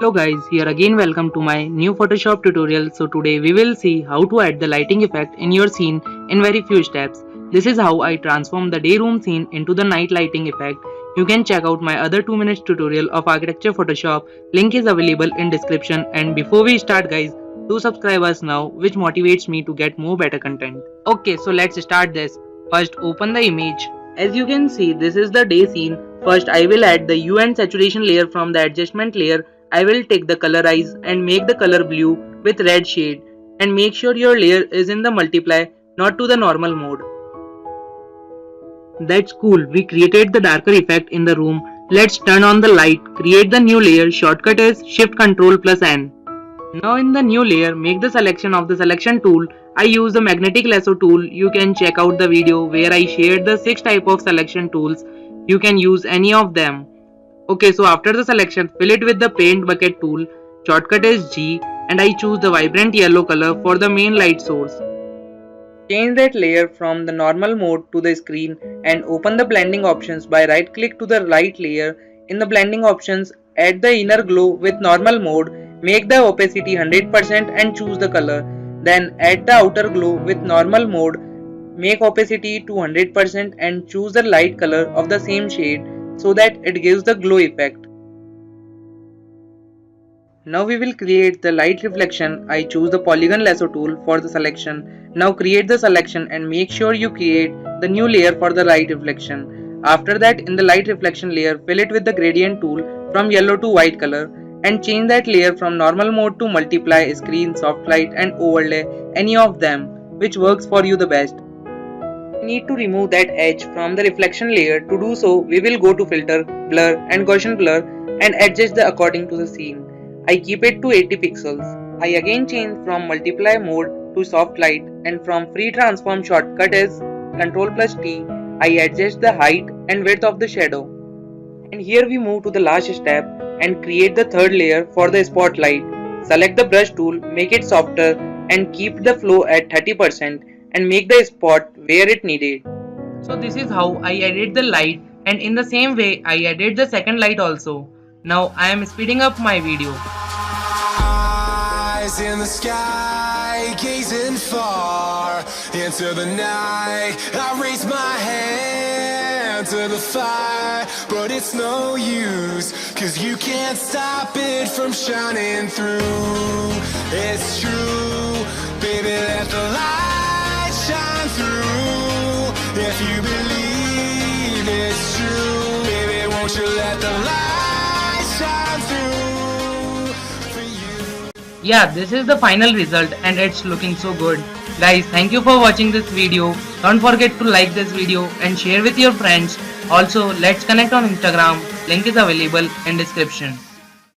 Hello guys, here again welcome to my new Photoshop tutorial. So today we will see how to add the lighting effect in your scene in very few steps. This is how I transform the day room scene into the night lighting effect. You can check out my other 2 minutes tutorial of architecture Photoshop. Link is available in description. And before we start guys, do subscribe us now, which motivates me to get more better content. Okay, so let's start this. First open the image. As you can see, this is the day scene. First I will add the hue and saturation layer from the adjustment layer. I will take the colorize and make the color blue with red shade, and make sure your layer is in the multiply, not to the normal mode. That's cool, we created the darker effect in the room. Let's turn on the light, create the new layer. Shortcut is Shift Ctrl plus N. Now in the new layer, make the selection of the selection tool. I use the magnetic lasso tool. You can check out the video where I shared the 6 type of selection tools. You can use any of them. Okay, so after the selection, fill it with the paint bucket tool. Shortcut is G, and I choose the vibrant yellow color for the main light source. Change that layer from the normal mode to the screen and open the blending options by right click to the light layer. In the blending options, add the inner glow with normal mode. Make the opacity 100% and choose the color. Then add the outer glow with normal mode. Make opacity to 100% and choose the light color of the same shade, so that it gives the glow effect. Now we will create the light reflection. I choose the polygon lasso tool for the selection. Now create the selection and make sure you create the new layer for the light reflection. After that, in the light reflection layer, fill it with the gradient tool from yellow to white color and change that layer from normal mode to multiply, screen, soft light and overlay, any of them, which works for you the best. Need to remove that edge from the reflection layer. To do so, we will go to filter, blur and Gaussian blur and adjust the according to the scene. I keep it to 80 pixels. I again change from multiply mode to soft light, and from free transform shortcut is Ctrl plus T. I adjust the height and width of the shadow. And here we move to the last step and create the third layer for the spotlight. Select the brush tool, make it softer and keep the flow at 30%. And make the spot where it needed. So this is how I added the light, and in the same way I added the second light also. Now I am speeding up my video. Eyes in the sky, gazing far into the night. I raise my hand to the fire, but it's no use, 'cause you can't stop it from shining through. It's true, baby, let the light shine through. If you believe it's true, baby, won't you let the light shine through for you. Yeah, this is the final result and it's looking so good. Guys, thank you for watching this video. Don't forget to like this video and share with your friends. Also, let's connect on Instagram. Link is available in description.